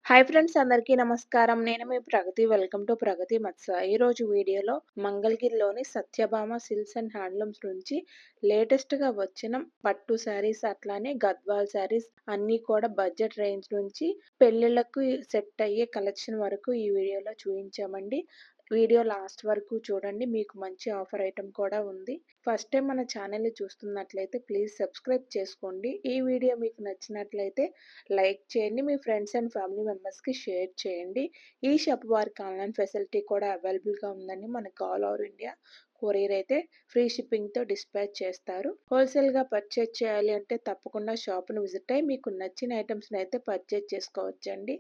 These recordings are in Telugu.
హాయ్ ఫ్రెండ్స్ అందరికీ నమస్కారం. నేను మీ ప్రగతి. వెల్కమ్ టు ప్రగతి మత్స. ఈరోజు వీడియోలో మంగళగిరిలోని సత్యభామ సిల్క్స్ అండ్ హ్యాండ్లూమ్స్ నుంచి లేటెస్ట్‌గా వచ్చిన పట్టు శారీస్, అట్లానే గద్వాల్ శారీస్ అన్నీ కూడా బడ్జెట్ రేంజ్ నుంచి పెళ్ళిళ్ళకు సెట్ అయ్యే కలెక్షన్ వరకు ఈ వీడియోలో చూయించామండి. వీడియో లాస్ట్ వరకు చూడండి. మీకు మంచి ఆఫర్ ఐటెమ్ కూడా ఉంది. ఫస్ట్ టైం మన ఛానల్‌ని చూస్తున్నట్లయితే ప్లీజ్ సబ్స్క్రైబ్ చేసుకోండి. ఈ వీడియో మీకు నచ్చినట్లయితే లైక్ చేయండి. మీ ఫ్రెండ్స్ అండ్ ఫ్యామిలీ మెంబర్స్‌కి షేర్ చేయండి. ఈ షాప్ వారికి ఆన్‌లైన్ ఫెసిలిటీ కూడా అవైలబుల్‌గా ఉందండి. మనకు ఆల్ ఓవర్ ఇండియా కొరియర్ అయితే ఫ్రీ షిప్పింగ్‌తో డిస్పాచ్ చేస్తారు. హోల్‌సేల్‌గా పర్చేజ్ చేయాలి అంటే తప్పకుండా షాప్‌ని విజిట్ అయ్యి మీకు నచ్చిన ఐటెమ్స్‌ని అయితే పర్చేజ్ చేసుకోవచ్చండి.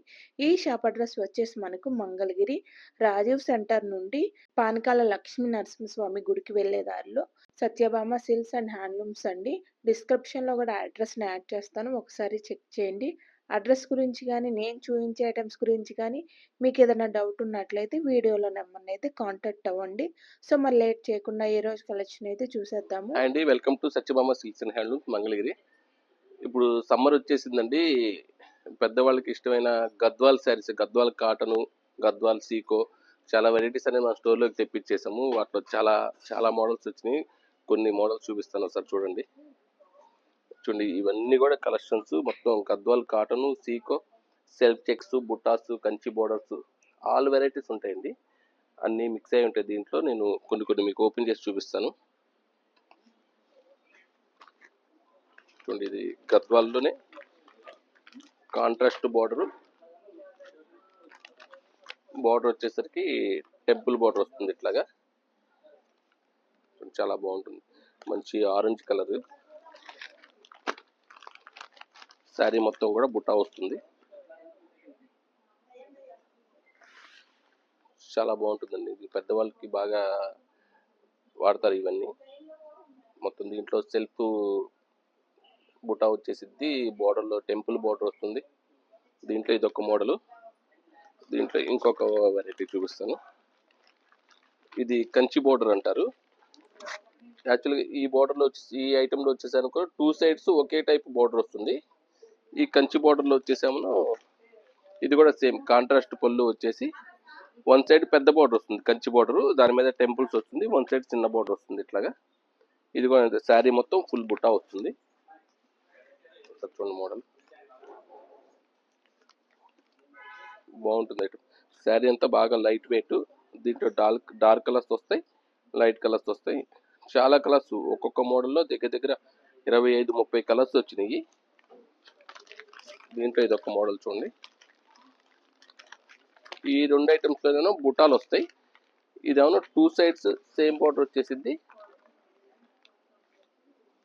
ఈ షాప్ అడ్రస్ వచ్చేసి మనకు మంగళగిరి రాజీవ్ సెంటర్ నుండి పానకాల లక్ష్మీ నరసింహస్వామి గుడికి వెళ్ళే దారిలో సత్యభామ సిల్క్స్ అండ్ హ్యాండ్లూమ్స్ అండి. డిస్క్రిప్షన్‌లో కూడా అడ్రస్‌ని యాడ్ చేస్తాను. ఒకసారి చెక్ చేయండి. అడ్రస్ గురించి గానీ, నేను చూయించే ఐటెమ్స్ గురించి కానీ మీకేదైనా డౌట్ ఉన్నట్లయితే వీడియోలో నెంబర్‌నైతే కాంటాక్ట్ అవ్వండి. సో, మరి లేట్ చేయకుండా ఈరోజు కలెక్షన్ అయితే చూసేద్దాము. హాయ్ అండి, welcome to Satyabhama silks and handlooms Mangalagiri. ఇప్పుడు సమ్మర్ వచ్చేసిందండి. పెద్దవాళ్ళకి ఇష్టమైన గద్వాల్ శారీస్, గద్వాల్ కాటను, గద్వాల్ సీకో చాలా వెరైటీస్ అనేవి మన స్టోర్లోకి తెప్పించేసాము. వాటిలో చాలా చాలా మోడల్స్ వచ్చినాయి. కొన్ని మోడల్స్ చూపిస్తాను, ఒకసారి చూడండి. ఇవన్నీ కూడా కలెక్షన్స్ మొత్తం గద్వాల్ కాటను, సీకో, సెల్ఫ్ చెక్స్, బుట్టాస్, కంచి బోర్డర్స్, ఆల్ వెరైటీస్ ఉంటాయండి. అన్నీ మిక్స్ అయి ఉంటాయి. దీంట్లో నేను కొన్ని మీకు ఓపెన్ చేసి చూపిస్తాను. ఇది గద్వాల్లోనే కాంట్రాస్ట్ బార్డర్ వచ్చేసరికి టెంపుల్ బార్డర్ వస్తుంది. ఇట్లాగా చాలా బాగుంటుంది. మంచి ఆరెంజ్ కలర్ శారీ మొత్తం కూడా బుట్ట వస్తుంది. చాలా బాగుంటుందండి. ఇది పెద్దవాళ్ళకి బాగా వాడతారు ఇవన్నీ. మొత్తం దీంట్లో సెల్ఫ్ బుట్ట వచ్చేసిద్ది. బార్డర్లో టెంపుల్ బార్డర్ వస్తుంది. దీంట్లో ఇదొక మోడల్. దీంట్లో ఇంకొక వెరైటీ చూపిస్తాను. ఇది కంచి బోర్డర్ అంటారు. యాక్చువల్గా ఈ బోర్డర్లో ఈ ఐటెంలో వచ్చేసానుకో 2 సైడ్స్ ఒకే టైప్ బోర్డర్ వస్తుంది. ఈ కంచి బోర్డర్లో వచ్చేసాము ఇది కూడా సేమ్ కాంట్రాస్ట్ పళ్ళు వచ్చేసి 1 సైడ్ పెద్ద బోర్డర్ వస్తుంది కంచి బోర్డర్, దాని మీద టెంపుల్స్ వస్తుంది. 1 సైడ్ చిన్న బోర్డర్ వస్తుంది. ఇట్లాగా ఇది కూడా శారీ మొత్తం ఫుల్ బుట్టా వస్తుంది. చూడండి మోడల్ బాగుంటుంది. ఐటమ్ శారీ అంతా బాగా లైట్ వెయిట్. దీంట్లో డార్క్ కలర్స్ వస్తాయి, లైట్ కలర్స్ వస్తాయి. చాలా కలర్స్ ఒక్కొక్క మోడల్లో దగ్గర 25-30 కలర్స్ వచ్చినాయి. దీంట్లో ఇదొక మోడల్ చూడండి. ఈ రెండు ఐటమ్స్లోనూ బుటాలు వస్తాయి. ఇదేమో 2 సైడ్స్ సేమ్ బార్డర్ వచ్చేసింది.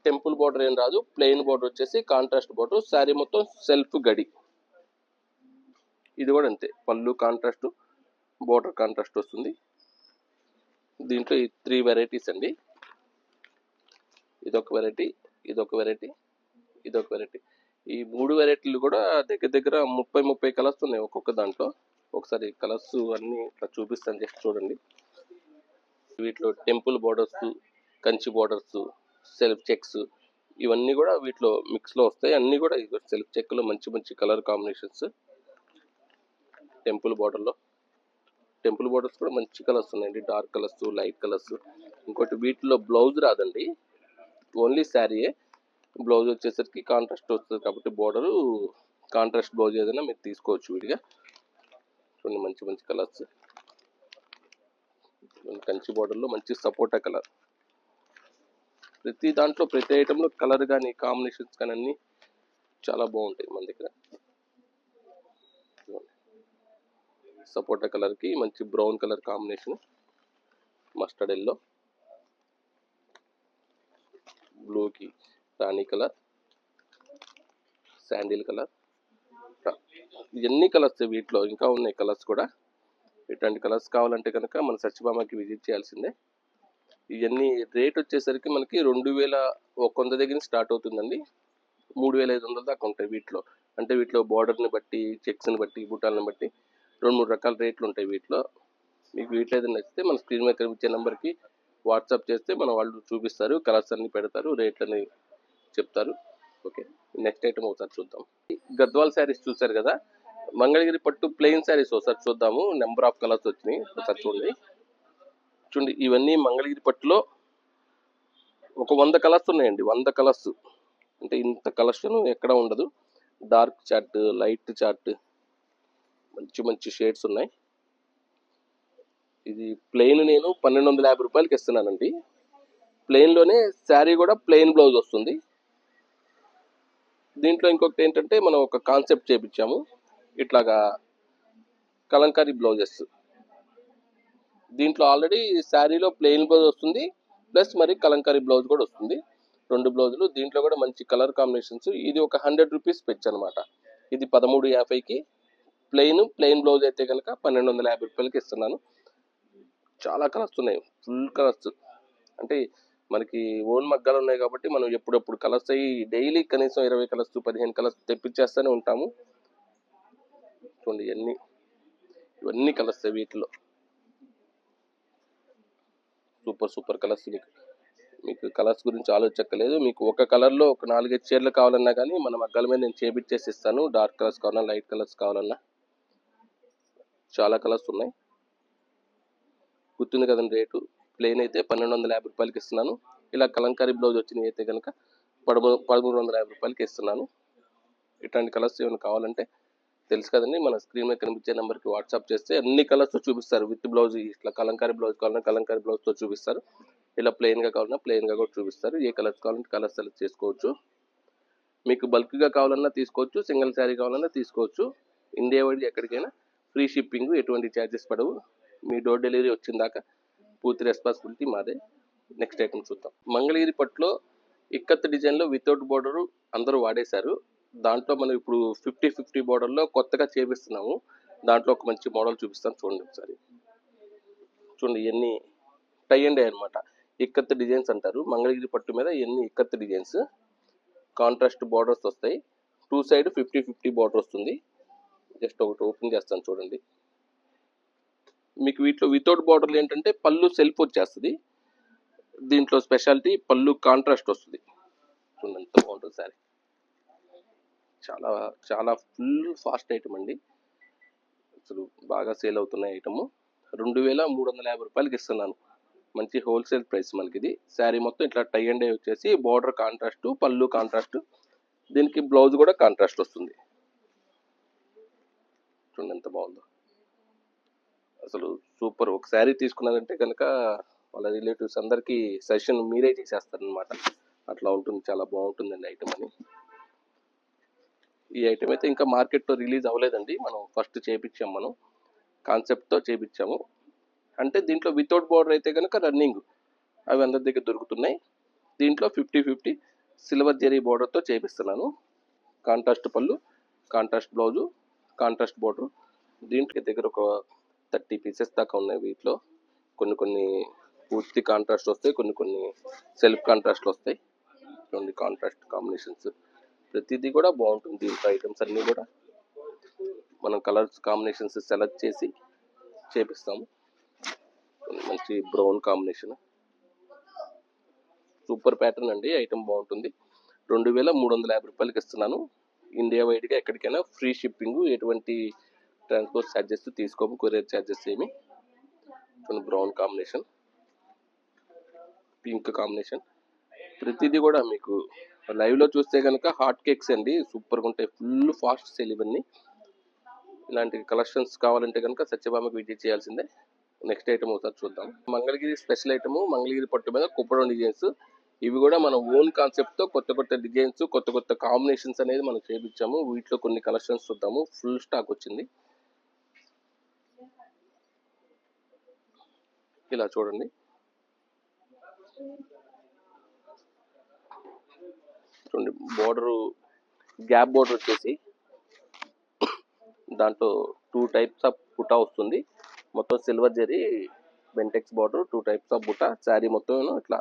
టెంపుల్ బార్డర్ ఏం రాదు, ప్లెయిన్ బార్డర్ వచ్చేసి కాంట్రాస్ట్ బార్డర్. శారీ మొత్తం సెల్ఫ్ గడి. ఇది కూడా అంతే, పళ్ళు కాంట్రాస్ట్, బార్డర్ కాంట్రాస్ట్ వస్తుంది. దీంట్లో ఈ 3 వెరైటీస్ అండి. ఇదొక వెరైటీ, ఇదొక వెరైటీ, ఇదొక వెరైటీ. ఈ 3 వెరైటీలు కూడా దగ్గర 30 కలర్స్ ఉన్నాయి ఒక్కొక్క దాంట్లో. ఒకసారి కలర్స్ అన్ని ఇట్లా చూపిస్తాను, జస్ట్ చూడండి. వీటిలో temple borders, Kanchi borders, self checks ఇవన్నీ కూడా వీటిలో మిక్స్లో వస్తాయి. అన్నీ కూడా సెల్ఫ్ చెక్లో మంచి కలర్ కాంబినేషన్స్. టెంపుల్ బోర్డర్స్ కూడా మంచి కలర్స్ ఉన్నాయండి. Dark colours, light colours. ఇంకోటి వీటిలో బ్లౌజ్ రాదండి, ఓన్లీ శారీయే. బ్లౌజ్ వచ్చేసరికి కాంట్రాస్ట్ వస్తుంది కాబట్టి బోర్డరు కాంట్రాస్ట్ బ్లౌజ్ ఏదైనా మీరు తీసుకోవచ్చు విడిగా. కొన్ని మంచి కలర్స్. కంచి బోర్డర్లో మంచి సపోటా కలర్. ప్రతి దాంట్లో ప్రతి ఐటెంలో కలర్ కానీ కాంబినేషన్స్ కానీ అన్నీ చాలా బాగుంటాయి మన దగ్గర. సపోటా కలర్కి మంచి brown colour combination, mustard yellow, బ్లూకి రాణి కలర్, శాండిల్ కలర్. ఇవన్నీ కలర్స్ వీటిలో ఇంకా ఉన్నాయి కలర్స్ కూడా. ఇట్లాంటి కలర్స్ కావాలంటే కనుక మన సత్యభామకి విజిట్ చేయాల్సిందే. ఇవన్నీ రేట్ వచ్చేసరికి మనకి 2100 దగ్గర స్టార్ట్ అవుతుందండి. 3500 దాకా ఉంటాయి వీటిలో. అంటే వీటిలో బార్డర్ని బట్టి, చెక్స్ని బట్టి, బుటాలను బట్టి 2-3 రకాల రేట్లు ఉంటాయి వీటిలో. మీకు వీటిలో ఏదైనా నచ్చితే మన స్క్రీన్ మీద కనిపించే నెంబర్కి వాట్సాప్ చేస్తే మన వాళ్ళు చూపిస్తారు, కలర్స్ అన్ని పెడతారు, రేట్లని చెప్తారు. ఓకే, నెక్స్ట్ ఐటమ్ ఒకసారి చూద్దాం. గద్వాల్ శారీస్ చూసారు కదా, మంగళగిరి పట్టు ప్లెయిన్ శారీస్ ఒకసారి చూద్దాము. నెంబర్ ఆఫ్ కలర్స్ వచ్చినాయి, ఒకసారి చూడండి. చూడండి, ఇవన్నీ మంగళగిరి పట్టులో ఒక 100 కలర్స్ ఉన్నాయండి. 100 కలర్స్ అంటే ఇంత కలెక్షన్ ఎక్కడ ఉండదు. డార్క్ చార్ట్, లైట్ చార్ట్, మంచి మంచి షేడ్స్ ఉన్నాయి. ఇది ప్లెయిన్ నేను 1250 రూపాయలకి ఇస్తున్నానండి. ప్లెయిన్లోనే శారీ కూడా ప్లెయిన్ బ్లౌజ్ వస్తుంది. దీంట్లో ఇంకొకటి ఏంటంటే మనం ఒక కాన్సెప్ట్ చేపించాము, ఇట్లాగా కలంకారీ బ్లౌజెస్. దీంట్లో ఆల్రెడీ శారీలో ప్లెయిన్ బ్లౌజ్ వస్తుంది, ప్లస్ మరి కలంకారీ బ్లౌజ్ కూడా వస్తుంది. 2 బ్లౌజులు. దీంట్లో కూడా మంచి కలర్ కాంబినేషన్స్. ఇది ఒక 100 రూపీస్ పెచ్చు అనమాట. ఇది 1350కి. ప్లెయిన్ బ్లౌజ్ అయితే కనుక 1250 రూపాయలకి ఇస్తున్నాను. చాలా కలర్స్ ఉన్నాయి, ఫుల్ కలర్స్. అంటే మనకి ఓన్ మగ్గాలు ఉన్నాయి కాబట్టి మనం ఎప్పుడప్పుడు కలర్స్ అయ్యి డైలీ కనీసం 20 కలర్స్ 15 కలర్స్ తెప్పించేస్తూనే ఉంటాము. చూడండి, ఇవన్నీ కలర్స్ వీటిలో. Super colours. మీకు కలర్స్ గురించి ఆలోచించక్కలేదు. మీకు ఒక కలర్లో ఒక 4-5 చీరలు కావాలన్నా కానీ మన మగ్గాల మీద నేను చేపించేసి ఇస్తాను. డార్క్ కలర్స్ కావాలన్నా, లైట్ కలర్స్ కావాలన్నా చాలా కలర్స్ ఉన్నాయి. గుర్తుంది కదండి రేటు. ప్లెయిన్ అయితే 1250 రూపాయలకి ఇస్తున్నాను. ఇలా కలంకారీ బ్లౌజ్ వచ్చినాయి అయితే కనుక 1350 రూపాయలకి ఇస్తున్నాను. ఇట్లాంటి కలర్స్ ఏమైనా కావాలంటే తెలుసు కదండి, మన స్క్రీన్ మీద కనిపించే నెంబర్కి వాట్సాప్ చేస్తే అన్ని కలర్స్ చూపిస్తారు. విత్ బ్లౌజ్, ఇట్లా కలంకారీ బ్లౌజ్ కావాలన్నా కలంకారీ బ్లౌజ్తో చూపిస్తారు. ఇలా ప్లెయిన్గా కావాలన్నా ప్లెయిన్గా కూడా చూపిస్తారు. ఏ కలర్స్ కావాలంటే కలర్స్ సెలెక్ట్ చేసుకోవచ్చు. మీకు బల్క్గా కావాలన్నా తీసుకోవచ్చు, సింగిల్ శారీ కావాలన్నా తీసుకోవచ్చు. ఇండియా వైడ్ ఎక్కడికైనా ఫ్రీ షిప్పింగ్, ఎటువంటి ఛార్జెస్ పడవు. మీ డోర్ డెలివరీ వచ్చిన దాకా పూర్తి రెస్పాన్సిబిలిటీ మాదే. నెక్స్ట్ ఐటమ్ చూద్దాం. మంగళగిరి పట్టులో ఇక్కత్ డిజైన్లో వితౌట్ బోర్డరు అందరూ వాడేశారు. దాంట్లో మనం ఇప్పుడు 50-50 బోర్డర్లో కొత్తగా చేపిస్తున్నాము. దాంట్లో ఒక మంచి మోడల్ చూపిస్తాను, చూడండి ఒకసారి. చూడండి, ఇవన్నీ టై అండ్ డై అనమాట. ఇక్కత్ డిజైన్స్ అంటారు. మంగళగిరి పట్టు మీద ఇవన్నీ ఇక్కత్ డిజైన్స్. కాంట్రాస్ట్ బోర్డర్స్ వస్తాయి. 2 సైడ్ 50-50 బోర్డర్ వస్తుంది. జస్ట్ ఒకటి ఓపెన్ చేస్తాను చూడండి. మీకు వీటిలో వితౌట్ బోర్డర్లు ఏంటంటే పళ్ళు సెల్ఫ్ వచ్చేస్తుంది. దీంట్లో స్పెషాలిటీ పళ్ళు కాంట్రాస్ట్ వస్తుంది. చూడండి ఎంత బాగుంటుంది సారీ. చాలా చాలా ఫుల్ ఫాస్ట్ ఐటమ్ అండి. అసలు బాగా సేల్ అవుతున్న ఐటమ్. 2350 రూపాయలకి ఇస్తున్నాను. మంచి హోల్సేల్ ప్రైస్ మనకి ఇది. శారీ మొత్తం ఇట్లా టై అండ్ డై వచ్చేసి బోర్డర్ కాంట్రాస్ట్, పళ్ళు కాంట్రాస్ట్, దీనికి బ్లౌజ్ కూడా కాంట్రాస్ట్ వస్తుంది. చూడండి ఎంత బాగుందో అసలు. సూపర్. ఒక శారీ తీసుకున్నారంటే కనుక వాళ్ళ రిలేటివ్స్ అందరికీ సజెషన్ మీరే చేసేస్తారనమాట. అట్లా ఉంటుంది. చాలా బాగుంటుందండి ఐటమ్ అని. ఈ ఐటమ్ అయితే ఇంకా మార్కెట్లో రిలీజ్ అవ్వలేదండి. మనం ఫస్ట్ చేపించాము, మనం కాన్సెప్ట్తో చేపించాము. అంటే దీంట్లో వితౌట్ బోర్డర్ అయితే కనుక రన్నింగ్, అవి అందరి దగ్గర దొరుకుతున్నాయి. దీంట్లో 50-50 సిల్వర్ జెరీ బోర్డర్తో చేపిస్తున్నాను. కాంట్రాస్ట్ పళ్ళు, కాంట్రాస్ట్ బ్లౌజు, కాంట్రాస్ట్ బోర్డర్. దీంట్లో దగ్గర ఒక 30 పీసెస్ దాకా ఉన్నాయి. వీటిలో కొన్ని పూర్తి కాంట్రాస్ట్ వస్తాయి, కొన్ని సెల్ఫ్ కాంట్రాస్ట్లు వస్తాయి. చూడండి కాంట్రాస్ట్ కాంబినేషన్స్ ప్రతిదీ కూడా బాగుంటుంది. దీంట్లో ఐటమ్స్ అన్నీ కూడా మనం కలర్స్ కాంబినేషన్స్ సెలెక్ట్ చేసి చేపిస్తాము. మంచి బ్రౌన్ కాంబినేషన్, సూపర్ ప్యాటర్న్ అండి. ఐటమ్ బాగుంటుంది. 2350 రూపాయలకి ఇస్తున్నాను. ఇండియా వైడ్గా ఎక్కడికైనా ఫ్రీ షిప్పింగ్, ఎటువంటి ట్రాన్స్పోర్ట్ ఛార్జెస్ తీసుకోము, కొరియర్ ఛార్జెస్ ఏమి. బ్రౌన్ కాంబినేషన్, పింక్ కాంబినేషన్, ప్రతిదీ కూడా మీకు లైవ్లో చూస్తే కనుక హాట్ కేక్స్ అండి. సూపర్గా ఉంటాయి, ఫుల్ ఫాస్ట్ సేల్ ఇవన్నీ. ఇలాంటి కలెక్షన్స్ కావాలంటే కనుక సత్యభామకి విజిట్ చేయాల్సిందే. నెక్స్ట్ ఐటమ్ ఒకసారి చూద్దాం. మంగళగిరి స్పెషల్ ఐటమ్, మంగళగిరి పట్టు మీద కుప్పడం డిజైన్స్. ఇవి కూడా మన ఓన్ కాన్సెప్ట్తో కొత్త డిజైన్స్, కొత్త కాంబినేషన్స్ అనేది మనం చేపించాము. వీటిలో కొన్ని కలెక్షన్స్ చూద్దాము. ఫుల్ స్టాక్ వచ్చింది. ఇలా చూడండి. చూడండి, బోర్డరు గ్యాప్ బోర్డర్ వచ్చేసి దాంట్లో 2 టైప్స్ ఆఫ్ బుటా వస్తుంది. మొత్తం silver zari bentex border, 2 types of బుటా. శారీ మొత్తం ఇట్లా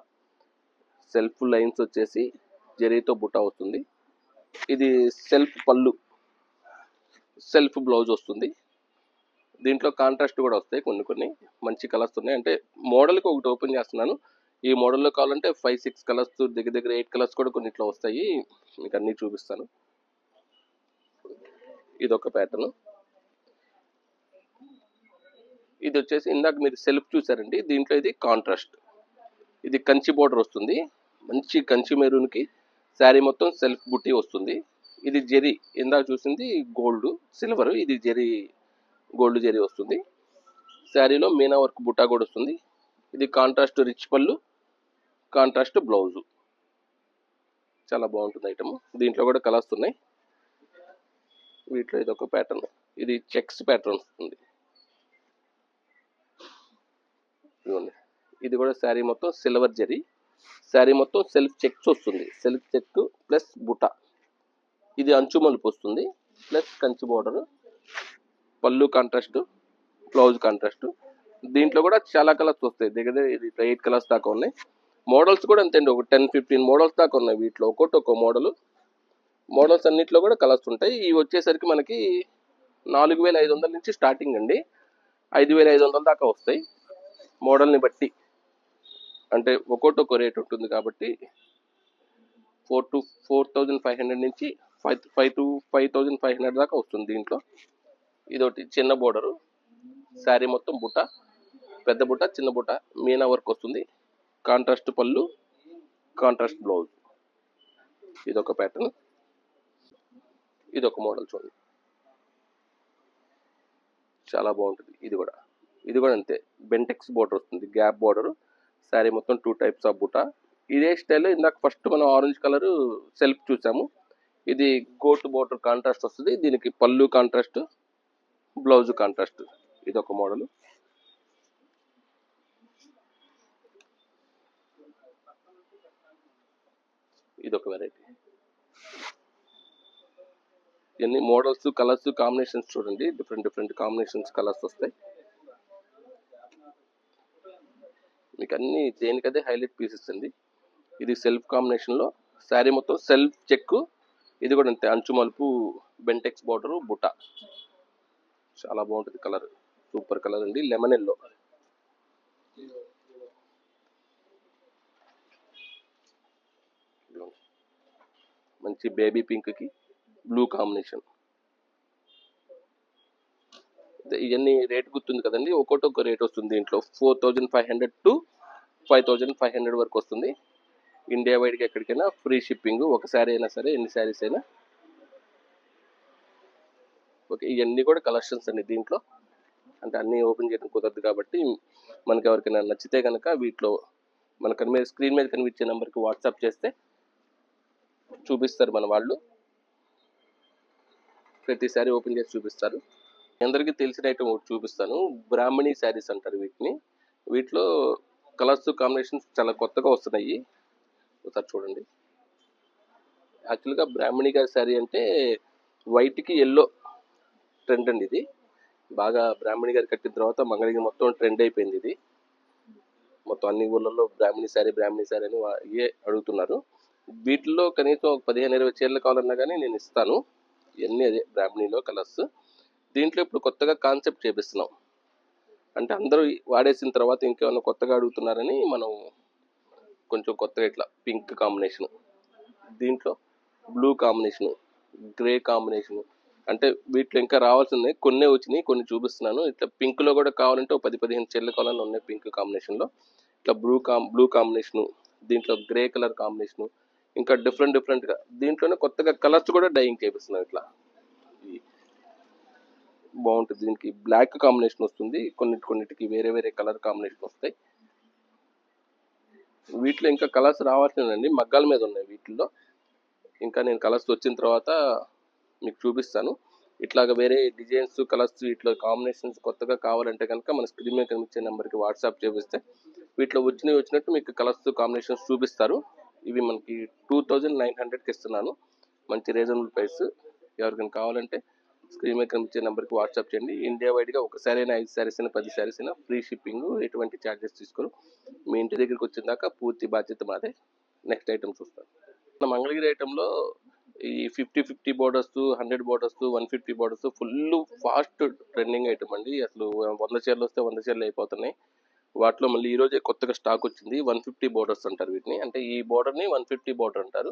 సెల్ఫ్ లైన్స్ వచ్చేసి జరీతో బుటా వస్తుంది. ఇది సెల్ఫ్ పళ్ళు, సెల్ఫ్ బ్లౌజ్ వస్తుంది. దీంట్లో కాంట్రాస్ట్ కూడా వస్తాయి. కొన్ని మంచి కలర్స్ ఉన్నాయి. అంటే మోడల్కి ఒకటి ఓపెన్ చేస్తున్నాను. ఈ మోడల్లో కావాలంటే 5-6 కలర్స్, దగ్గర 8 కలర్స్ కూడా కొన్ని ఇట్లా వస్తాయి. మీకు అన్నీ చూపిస్తాను. ఇదొక ప్యాటర్న్. ఇది వచ్చేసి ఇందాక మీరు సెల్ఫ్ చూసారండి, దీంట్లో ఇది కాంట్రాస్ట్, ఇది కంచి బోర్డర్ వస్తుంది, మంచి కంచి మెరూన్కి శారీ మొత్తం సెల్ఫ్ బుట్టి వస్తుంది. ఇది జెరీ, ఇందాక చూసింది గోల్డ్ సిల్వర్, ఇది జెరీ గోల్డ్ జెరీ వస్తుంది. శారీలో మీనా వర్క్ బుట్టా కూడా వస్తుంది. ఇది కాంట్రాస్ట్ రిచ్ పళ్ళు, కాంట్రాస్ట్ బ్లౌజు, చాలా బాగుంటుంది ఐటమ్. దీంట్లో కూడా కలర్స్ ఉన్నాయి. వీటిలో ఇది ఒక ప్యాటర్న్, ఇది చెక్స్ ప్యాటర్న్ వస్తుంది. ఇది కూడా శారీ మొత్తం సిల్వర్ జెరీ, శారీ మొత్తం సెల్ఫ్ చెక్స్ వస్తుంది, సెల్ఫ్ చెక్ ప్లస్ బుటా. ఇది అంచు మలుపు వస్తుంది ప్లస్ కంచి బోర్డర్, పళ్ళు కాంట్రాస్ట్, బ్లౌజ్ కాంట్రాస్ట్. దీంట్లో కూడా చాలా కలర్స్ వస్తాయి, దగ్గర ఇది 8 కలర్స్ దాకా ఉన్నాయి. మోడల్స్ కూడా అంతే అండి, ఒక 10-15 మోడల్స్ దాకా ఉన్నాయి. వీటిలో ఒక్కో మోడల్, మోడల్స్ అన్నింటిలో కూడా కలర్స్ ఉంటాయి. ఇవి వచ్చేసరికి మనకి 4500 నుంచి స్టార్టింగ్ అండి, 5500 దాకా వస్తాయి మోడల్ని బట్టి. అంటే ఒక్కో రేట్ ఉంటుంది కాబట్టి 4 to 4500 నుంచి 5 to 5500 దాకా వస్తుంది దీంట్లో. ఇదొకటి చిన్న బోర్డరు, శారీ మొత్తం బుట్ట, పెద్ద బుట్ట చిన్న బుట్ట, మీనా వర్క్ వస్తుంది, కాంట్రాస్ట్ పళ్ళు, కాంట్రాస్ట్ బ్లౌజ్. ఇదొక ప్యాటర్న్. ఇదొక మోడల్ చూడండి, చాలా బాగుంటుంది. ఇది కూడా అంతే, బెంటెక్స్ బోర్డర్ వస్తుంది, గ్యాప్ బోర్డర్, శారీ మొత్తం 2 టైప్స్ ఆఫ్ బుట్ట. ఇదే స్టైల్ ఇందాక ఫస్ట్ మనం ఆరెంజ్ కలర్ సెల్ఫ్ చూసాము, ఇది గోట్ బోర్డర్ కాంట్రాస్ట్ వస్తుంది, దీనికి పళ్ళు కాంట్రాస్ట్, బ్లౌజ్ కాంట్రాస్ట్. ఇదొక మోడల్. ఇదొక వెరైటీ. ఇవన్నీ మోడల్స్, కలర్స్, కాంబినేషన్స్ చూడండి, డిఫరెంట్ కాంబినేషన్స్ కలర్స్ వస్తాయి మీకు. అన్ని దేనికదే హైలైట్ పీసెస్ అండి. ఇది సెల్ఫ్ కాంబినేషన్లో శారీ మొత్తం సెల్ఫ్ చెక్, ఇది కూడా అంతే అంచు మలుపు, బెంటెక్స్ బోర్డర్, బుట్ట, చాలా బాగుంటుంది. కలర్ సూపర్ కలర్ అండి, లెమన్ ఎల్లో. మంచి బేబీ పింక్కి బ్లూ కాంబినేషన్. ఇవన్నీ రేట్ గుర్తుంది కదండి, ఒక్కొక్క రేట్ వస్తుంది. దీంట్లో 4500 to 5500 వరకు వస్తుంది. ఇండియా వైడ్గా ఎక్కడికైనా ఫ్రీ షిప్పింగ్, ఒక శారీ అయినా సరే, ఎన్ని శారీస్ అయినా. ఓకే, ఇవన్నీ కూడా కలెక్షన్స్ అండి దీంట్లో. అంటే అన్నీ ఓపెన్ చేయడం కుదరదు కాబట్టి మనకి ఎవరికైనా నచ్చితే కనుక వీటిలో మనకు మీద స్క్రీన్ మీద కనిపించే నెంబర్కి వాట్సాప్ చేస్తే చూపిస్తారు మన వాళ్ళు, ప్రతిసారి ఓపెన్ చేసి చూపిస్తారు. అందరికీ తెలిసిన ఐటమ్ ఒకటి చూపిస్తాను, బ్రాహ్మణి శారీస్ అంటారు వీటిని. వీటిలో కలర్స్ కాంబినేషన్స్ చాలా కొత్తగా వస్తున్నాయి, ఒకసారి చూడండి. యాక్చువల్గా బ్రాహ్మణి గారి శారీ అంటే వైట్కి ఎల్లో ట్రెండ్ అండి. ఇది బాగా బ్రాహ్మణి గారు కట్టిన తర్వాత మంగళగిరి మొత్తం ట్రెండ్ అయిపోయింది. ఇది మొత్తం అన్ని ఊళ్ళల్లో బ్రాహ్మణి శారీ అని ఏ అడుగుతున్నారు. వీటిల్లో కనీసం 15-20 చీరలు కావాలన్నా కానీ నేను ఇస్తాను. ఇవన్నీ అదే బ్రాహ్మణిలో కలర్స్. దీంట్లో ఇప్పుడు కొత్తగా కాన్సెప్ట్ చేపిస్తున్నాం, అంటే అందరూ వాడేసిన తర్వాత ఇంకేమైనా కొత్తగా అడుగుతున్నారని మనం కొంచెం కొత్తగా ఇట్లా పింక్ కాంబినేషన్, దీంట్లో బ్లూ కాంబినేషను, గ్రే కాంబినేషను. అంటే వీటిలో ఇంకా రావాల్సిందే, కొన్ని వచ్చినాయి, కొన్ని చూపిస్తున్నాను. ఇట్లా పింక్లో కూడా కావాలంటే 10-15 చీరలు కావాలని ఉన్నాయి పింక్ కాంబినేషన్లో. ఇట్లా బ్లూ కాంబినేషను, దీంట్లో గ్రే కలర్ కాంబినేషను, ఇంకా డిఫరెంట్గా దీంట్లోనే కొత్తగా కలర్స్ కూడా డైయింగ్ చేపిస్తున్నాం. ఇట్లా బాగుంటుంది. దీనికి బ్లాక్ కాంబినేషన్ వస్తుంది, కొన్నిటికి వేరే కలర్ కాంబినేషన్ వస్తాయి. వీటిలో ఇంకా కలర్స్ రావాల్సిందండి, మగ్గాల మీద ఉన్నాయి వీటిల్లో. ఇంకా నేను కలర్స్ వచ్చిన తర్వాత మీకు చూపిస్తాను. ఇట్లాగా వేరే డిజైన్స్, కలర్స్, వీటిలో కాంబినేషన్స్ కొత్తగా కావాలంటే కనుక మన స్క్రీన్ మీద కనిపించే నెంబర్కి వాట్సాప్ చేపిస్తే వీటిలో వచ్చినట్టు మీకు కలర్స్, కాంబినేషన్స్ చూపిస్తారు. ఇవి మనకి 2900కి ఇస్తున్నాను, మంచి రీజనబుల్ ప్రైస్. ఎవరికైనా కావాలంటే స్క్రీన్ మీద కనిపించే నెంబర్కి వాట్సాప్ చేయండి. ఇండియా వైడ్గా ఒకసారి అయినా 5 శారీస్ అయినా 10 శారీస్ అయినా ఫ్రీ షిప్పింగ్, ఎటువంటి ఛార్జెస్ తీసుకోరు. మీ ఇంటి దగ్గరికి వచ్చిన దాకా పూర్తి బాధ్యత మాదే. నెక్స్ట్ ఐటమ్ చూస్తాను. మన మంగళగిరి ఐటెంలో ఈ 50 borders, 100 borders, 150 borders full fast trending item అండి. అసలు 100 చీరలు వస్తే 100 చీరలు అయిపోతున్నాయి. వాటిలో మళ్ళీ ఈరోజే కొత్తగా స్టాక్ వచ్చింది, 150 బోర్డర్స్ అంటారు వీటిని. అంటే ఈ బోర్డర్ని 150 బోర్డర్ అంటారు.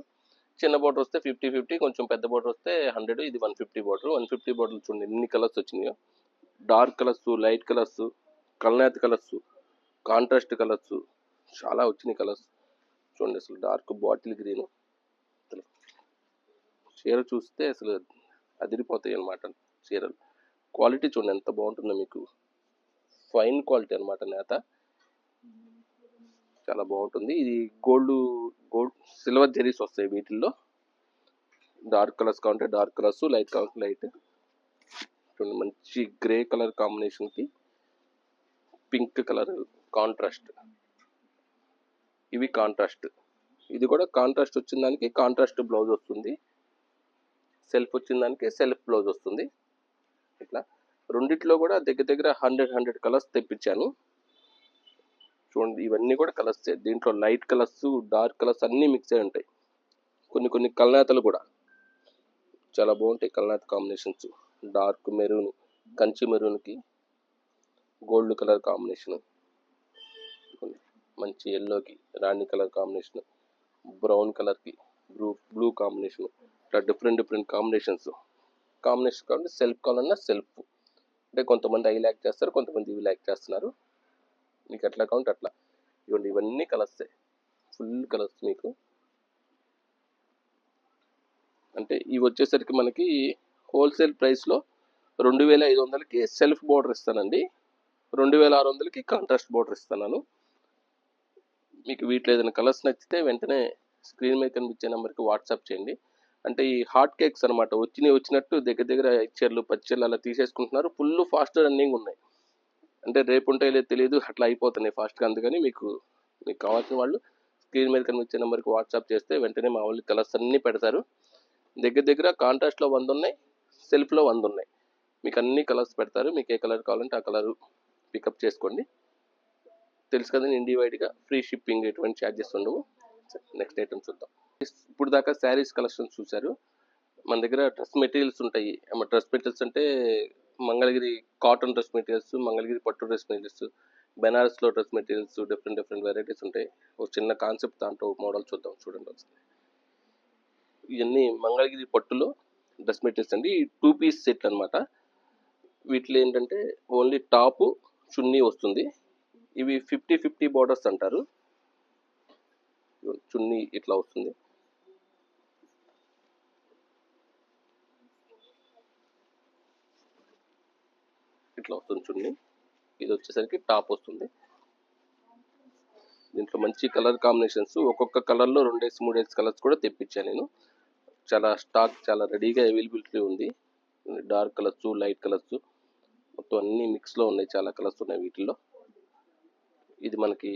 చిన్న బోర్డర్ వస్తే 50, కొంచెం పెద్ద బోర్డర్ వస్తే 100. ఇది 150 బోర్డర్. 150 బోర్డర్ చూడండి ఎన్ని కలర్స్ వచ్చినాయో, డార్క్ కలర్స్, లైట్ కలర్స్, కల్నేత కలర్స్, కాంట్రాస్ట్ కలర్స్ చాలా వచ్చినాయి కలర్స్. చూడండి అసలు డార్క్ బాటిల్ గ్రీన్, చీర చూస్తే అసలు అదిరిపోతాయి అన్నమాట. చీరలు క్వాలిటీ చూడండి ఎంత బాగుంటుందో, మీకు ఫైన్ క్వాలిటీ అన్నమాట. నేత చాలా బాగుంటుంది. ఇది గోల్డ్ సిల్వర్ జెరీస్ వస్తాయి వీటిల్లో. డార్క్ కలర్స్ కావాలంటే డార్క్ కలర్స్, లైట్ కావాలంటే లైట్. చూడండి మంచి గ్రే కలర్ కాంబినేషన్కి పింక్ కలర్ కాంట్రాస్ట్. ఇవి కాంట్రాస్ట్. ఇది కూడా కాంట్రాస్ట్ వచ్చిన దానికి కాంట్రాస్ట్ బ్లౌజ్ వస్తుంది, సెల్ఫ్ వచ్చిన దానికి సెల్ఫ్ బ్లౌజ్ వస్తుంది. ఇట్లా రెండిట్లో కూడా దగ్గర దగ్గర 100 కలర్స్ తెప్పించాను. చూడండి ఇవన్నీ కూడా కలర్స్. దీంట్లో లైట్ కలర్స్, డార్క్ కలర్స్ అన్నీ మిక్స్ అయి ఉంటాయి. కొన్ని కల్నేతలు కూడా చాలా బాగుంటాయి. కల్నేత కాంబినేషన్స్, డార్క్ మెరూన్, కంచి మెరూన్కి గోల్డ్ కలర్ కాంబినేషన్, మంచి ఎల్లోకి రాణి కలర్ కాంబినేషన్, బ్రౌన్ కలర్కి బ్లూ కాంబినేషన్. ఇట్లా డిఫరెంట్ కాంబినేషన్ కావాలంటే సెల్ఫ్ కావాలన్నా సెల్ఫ్. అంటే కొంతమంది ఐ ల్యాక్ చేస్తారు, కొంతమంది ఇవి ల్యాక్ చేస్తున్నారు. మీకు ఎట్లా కావాలంటే అట్లా. ఇవ్వండి ఇవన్నీ కలర్సే, ఫుల్ కలర్స్ మీకు. అంటే ఇవి వచ్చేసరికి మనకి హోల్సేల్ ప్రైస్లో 2500కి సెల్ఫ్ బోర్డర్ ఇస్తానండి, 2600కి కాంట్రాస్ట్ బోర్డర్ ఇస్తున్నాను. మీకు వీటిలో ఏదైనా కలర్స్ నచ్చితే వెంటనే స్క్రీన్ మీద కనిపించే నెంబర్కి వాట్సాప్ చేయండి. అంటే ఈ హాట్ కేక్స్ అనమాట, వచ్చినట్టు దగ్గర దగ్గర 5 చీరలు 10 చీరలు అలా తీసేసుకుంటున్నారు. ఫుల్ ఫాస్ట్ రన్నింగ్ ఉన్నాయి. అంటే రేపు ఉంటాయో లేదో తెలియదు, అట్లా అయిపోతున్నాయి ఫాస్ట్గా. అందుకని మీకు కావాల్సిన వాళ్ళు స్క్రీన్ మీద కనిపించే నెంబర్కి వాట్సాప్ చేస్తే వెంటనే మా వాళ్ళు కలర్స్ అన్నీ పెడతారు. దగ్గర దగ్గర కాంట్రాస్ట్లో 100 ఉన్నాయి, సెల్ఫ్లో 100 ఉన్నాయి. మీకు అన్ని కలర్స్ పెడతారు. మీకు ఏ కలర్ కావాలంటే ఆ కలర్ పికప్ చేసుకోండి. తెలుసు కదండి, ఇండియా వైడ్గా ఫ్రీ షిప్పింగ్, ఎటువంటి ఛార్జెస్ ఉండవు. నెక్స్ట్ ఐటమ్ చూద్దాం. ఇప్పుడు దాకా శారీస్ కలెక్షన్స్ చూశారు. మన దగ్గర డ్రెస్ మెటీరియల్స్ ఉంటాయి. డ్రెస్ మెటీరియల్స్ అంటే Mangalagiri cotton dress materials, Mangalagiri పట్టు డ్రెస్ మెటీరియల్స్, బెనారస్లో డ్రెస్ మెటీరియల్స్, డిఫరెంట్ వెరైటీస్ ఉంటాయి. ఒక చిన్న కాన్సెప్ట్ దాంట్లో మోడల్ చూద్దాం. చూడండి ఇవన్నీ మంగళగిరి పట్టులో డ్రెస్ మెటీరియల్స్ అండి. 2 పీస్ సెట్ అనమాట. వీటిలో ఏంటంటే ఓన్లీ టాపు చున్నీ వస్తుంది. ఇవి 50-50 బోర్డర్స్ అంటారు. చున్నీ ఇట్లా వస్తుంది. ఇట్లా వస్తుంది చున్నీ. ఇది వచ్చేసరికి టాప్ వస్తుంది. దీంట్లో మంచి కలర్ కాంబినేషన్స్, ఒక్కొక్క కలర్లో 2-3 కలర్స్ కూడా తెప్పించాను నేను. చాలా స్టాక్ చాలా రెడీగా అవైలబిలిటీ ఉంది. డార్క్ కలర్స్, లైట్ కలర్స్ మొత్తం అన్ని మిక్స్లో ఉన్నాయి. చాలా కలర్స్ ఉన్నాయి వీటిల్లో. ఇది మనకి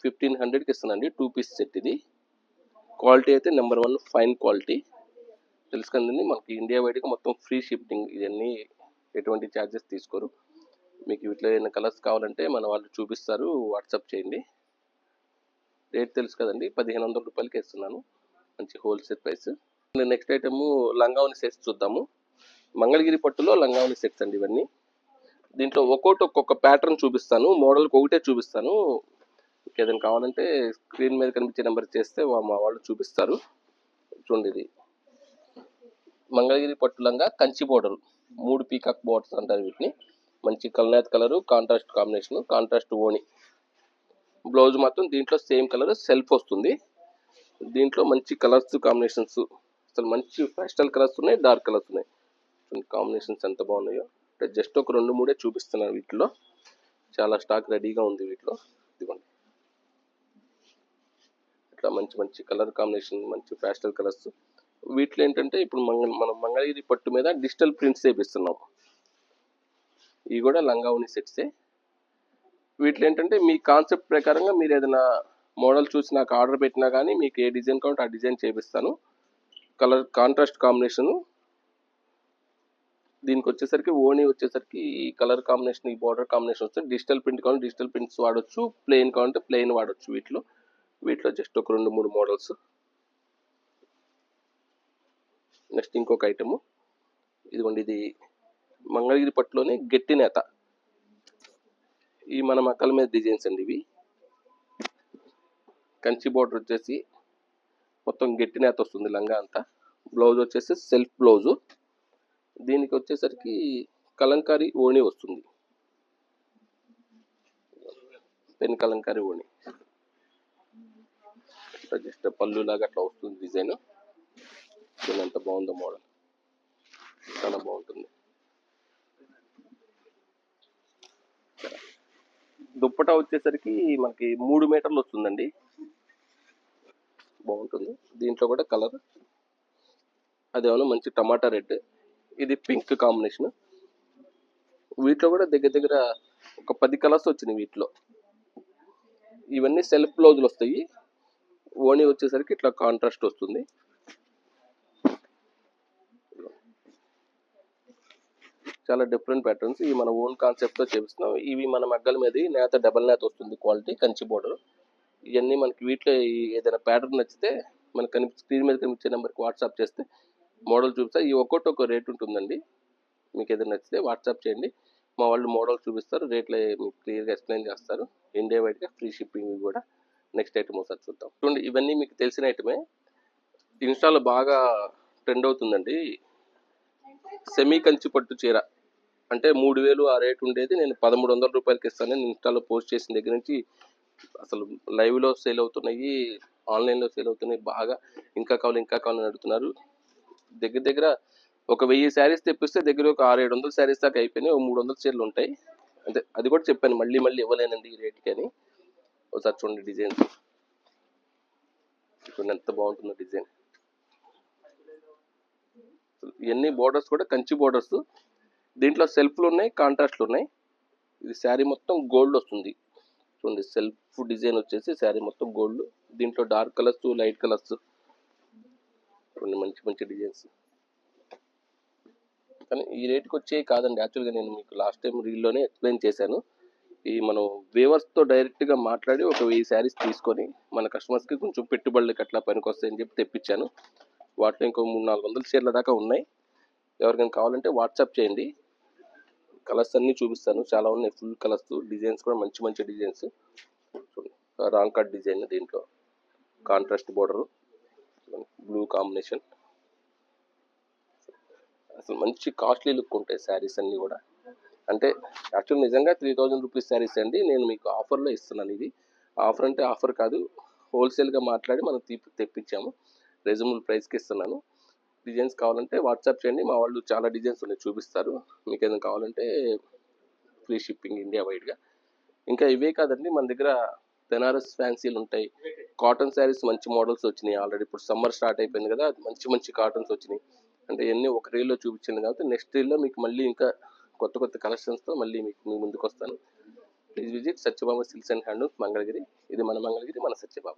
1500కి ఇస్తానండి. 2 పీస్ సెట్ ఇది. క్వాలిటీ అయితే నెంబర్ 1 ఫైన్ క్వాలిటీ. తెలుసు కదండి, మనకి ఇండియా వైడ్గా మొత్తం ఫ్రీ షిప్పింగ్. ఇవన్నీ ఎటువంటి ఛార్జెస్ తీసుకోరు. మీకు వీటిలో ఏదైనా కలర్స్ కావాలంటే మన వాళ్ళు చూపిస్తారు, వాట్సాప్ చేయండి. రేట్ తెలుసు కదండి, 1500 రూపాయలకి ఇస్తున్నాను, మంచి హోల్సేల్ ప్రైస్. నెక్స్ట్ ఐటమ్ లంగావని సెట్స్ చూద్దాము. మంగళగిరి పట్టులో లంగావని సెట్స్ అండి ఇవన్నీ. దీంట్లో ఒక్కొక్క ప్యాటర్న్ చూపిస్తాను, మోడల్కి ఒకటే చూపిస్తాను. ఏదైనా కావాలంటే స్క్రీన్ మీద కనిపించే నెంబర్ చేస్తే మా వాళ్ళు చూపిస్తారు. చూడండి ఇది మంగళగిరి పట్టు లంగా, కంచి బోర్డర్, 3 పీకాక్ బోర్డర్స్ అంటారు వీటిని. మంచి కల్నేత కలరు, కాంట్రాస్ట్ కాంబినేషన్, కాంట్రాస్ట్ ఓణి. బ్లౌజ్ మాత్రం దీంట్లో సేమ్ కలర్ సెల్ఫ్ వస్తుంది. దీంట్లో మంచి కలర్స్ కాంబినేషన్స్, అసలు మంచి పేస్టల్ కలర్స్ ఉన్నాయి, డార్క్ కలర్స్ ఉన్నాయి. కాంబినేషన్స్ ఎంత బాగున్నాయో. అంటే జస్ట్ ఒక 2-3 చూపిస్తున్నాను. వీటిలో చాలా స్టాక్ రెడీగా ఉంది. వీటిలో ఇదిగోండి ఇట్లా మంచి కలర్ కాంబినేషన్, మంచి పేస్టల్ కలర్స్. వీటిలో ఏంటంటే ఇప్పుడు మనం మంగళగిరి పట్టు మీద డిజిటల్ ప్రింట్స్ వేపిస్తున్నాం. ఇవి కూడా లంగావని సెట్సే. వీటిలో ఏంటంటే మీ కాన్సెప్ట్ ప్రకారంగా మీరు ఏదైనా మోడల్ చూసి నాకు ఆర్డర్ పెట్టినా కానీ మీకు ఏ డిజైన్ కావాలంటే ఆ డిజైన్ చేపిస్తాను. Colour contrast combination. దీనికి వచ్చేసరికి ఓణి వచ్చేసరికి ఈ కలర్ కాంబినేషన్, ఈ బార్డర్ కాంబినేషన్ వస్తుంది. డిజిటల్ ప్రింట్ కావాలంటే డిజిటల్ ప్రింట్స్ వాడచ్చు, ప్లెయిన్ కావాలంటే ప్లెయిన్ వాడచ్చు. వీటిలో జస్ట్ ఒక 2-3 మోడల్స్. నెక్స్ట్ ఇంకొక ఐటము ఇదిగోండి, ఇది మంగళగిరి పట్టులోనే గట్టి నేత. ఈ మన మక్కల మీద డిజైన్స్ అండి ఇవి. కంచి బోర్డర్ వచ్చేసి మొత్తం గట్టి నేత వస్తుంది లంగా అంతా. బ్లౌజ్ వచ్చేసి సెల్ఫ్ బ్లౌజు. దీనికి వచ్చేసరికి కలంకారీ ఓణి వస్తుంది. పెన్ కలంకారీ ఓణి, జస్ట్ పళ్ళు లాగా అట్లా వస్తుంది డిజైన్. ఎంత బాగుందో మోడల్, చాలా బాగుంటుంది. దుప్పటా వచ్చేసరికి మనకి 3 మీటర్లు వస్తుందండి, బాగుంటుంది. దీంట్లో కూడా కలర్ అదేమన్నా మంచి టమాటా రెడ్, ఇది పింక్ కాంబినేషన్. వీటిలో కూడా దగ్గర దగ్గర ఒక 10 కలర్స్ వచ్చినాయి వీటిలో. ఇవన్నీ సెల్ఫ్ బ్లౌజులు వస్తాయి. ఓణి వచ్చేసరికి ఇట్లా కాంట్రాస్ట్ వస్తుంది. చాలా డిఫరెంట్ ప్యాటర్న్స్, ఇవి మన ఓన్ కాన్సెప్ట్తో చేపిస్తున్నాం. ఇవి మన మగ్గల మీద నేత డబల్ నేత వస్తుంది, క్వాలిటీ కంచి బోర్డర్. ఇవన్నీ మనకి వీటిలో ఏదైనా ప్యాటర్న్ నచ్చితే మనకి స్క్రీన్ మీద కనిపించే నెంబర్కి వాట్సాప్ చేస్తే మోడల్ చూపిస్తా. ఈ ఒక్కొక్కటి ఒక రేట్ ఉంటుందండి. మీకు ఏదైనా నచ్చితే వాట్సాప్ చేయండి, మా వాళ్ళు మోడల్ చూపిస్తారు, రేట్లు మీకు క్లియర్గా ఎక్స్ప్లెయిన్ చేస్తారు. ఇండియా వైడ్గా ఫ్రీ షిప్పింగ్ కూడా. నెక్స్ట్ ఐటమ్ ఒకసారి చూద్దాం. చూడండి, ఇవన్నీ మీకు తెలిసిన ఐటమే, ఇన్స్టాలో బాగా ట్రెండ్ అవుతుందండి. సెమీ కంచి పట్టు చీర అంటే 3000 ఆ రేట్ ఉండేది, నేను 1300 రూపాయలకి ఇస్తాను. నేను ఇన్స్టాలో పోస్ట్ చేసిన దగ్గర నుంచి అసలు లైవ్లో సేల్ అవుతున్నాయి, ఆన్లైన్లో సేల్ అవుతున్నాయి బాగా. ఇంకా కావాలని అడుగుతున్నారు. దగ్గర దగ్గర ఒక 1000 శారీస్ తెప్పిస్తే దగ్గర ఒక 600-700 శారీస్ దాకా అయిపోయినాయి. ఒక 300 చీరలు ఉంటాయి. అంటే అది కూడా చెప్పాను, మళ్ళీ ఇవ్వలేనండి ఈ రేట్కి అని. ఒకసారి చూడండి డిజైన్, చూడండి ఎంత బాగుంటుందో డిజైన్. ఇవన్నీ బోర్డర్స్ కూడా కంచి బోర్డర్స్. దీంట్లో సెల్ఫ్లు ఉన్నాయి, కాంట్రాస్ట్లు ఉన్నాయి. ఇది శారీ మొత్తం గోల్డ్ వస్తుంది. చూడండి, సెల్ఫ్ డిజైన్ వచ్చేసి శారీ మొత్తం గోల్డ్. దీంట్లో డార్క్ కలర్స్, లైట్ కలర్స్, కొన్ని మంచి మంచి డిజైన్స్. కానీ ఈ రేట్కి వచ్చేవి కాదండి. యాక్చువల్గా నేను మీకు లాస్ట్ టైం రీల్లోనే ఎక్స్ప్లెయిన్ చేశాను. ఈ మనం వేవర్స్తో డైరెక్ట్గా మాట్లాడి ఒక 1000 శారీస్ తీసుకొని మన కస్టమర్స్కి కొంచెం పెట్టుబడులకి అట్లా పనికొస్తాయని చెప్పి తెప్పించాను. వాటిలో ఇంకో 300-400 చీరల దాకా ఉన్నాయి. ఎవరికైనా కావాలంటే వాట్సాప్ చేయండి, కలర్స్ అన్నీ చూపిస్తాను. చాలా ఉన్నాయి, ఫుల్ కలర్స్, డిజైన్స్ కూడా మంచి మంచి డిజైన్స్. రాంగ్ కట్ డిజైన్, దీంట్లో కాంట్రాస్ట్ బోర్డరు, బ్లూ కాంబినేషన్. అసలు మంచి కాస్ట్లీ లుక్ ఉంటాయి శారీస్ అన్నీ కూడా. అంటే యాక్చువల్ నిజంగా 3000 రూపీస్ శారీస్ అండి, నేను మీకు ఆఫర్లో ఇస్తున్నాను. ఇది ఆఫర్ అంటే ఆఫర్ కాదు, హోల్సేల్గా మాట్లాడి మనం తెప్పించాము, రీజనబుల్ ప్రైస్కి ఇస్తున్నాను. డిజైన్స్ కావాలంటే వాట్సాప్ చేయండి, మా వాళ్ళు చాలా డిజైన్స్ ఉన్నాయి చూపిస్తారు. మీకు ఏదైనా కావాలంటే ఫ్రీ షిప్పింగ్ ఇండియా వైడ్గా. ఇంకా ఇవే కాదండి, మన దగ్గర బెనారస్ ఫ్యాన్సీలు ఉంటాయి, కాటన్ శారీస్ మంచి మోడల్స్ వచ్చినాయి ఆల్రెడీ. ఇప్పుడు సమ్మర్ స్టార్ట్ అయిపోయింది కదా, మంచి మంచి కాటన్స్ వచ్చినాయి. అంటే ఇవన్నీ ఒక రీల్లో చూపించింది కాబట్టి నెక్స్ట్ రీల్లో మీకు మళ్ళీ ఇంకా కొత్త కొత్త కలెక్షన్స్తో మళ్ళీ మీ ముందుకు వస్తాను. Please visit Satyabhama silks and handlooms, Mangalagiri. ఇది మన మంగళగిరి, మన సత్యభామ.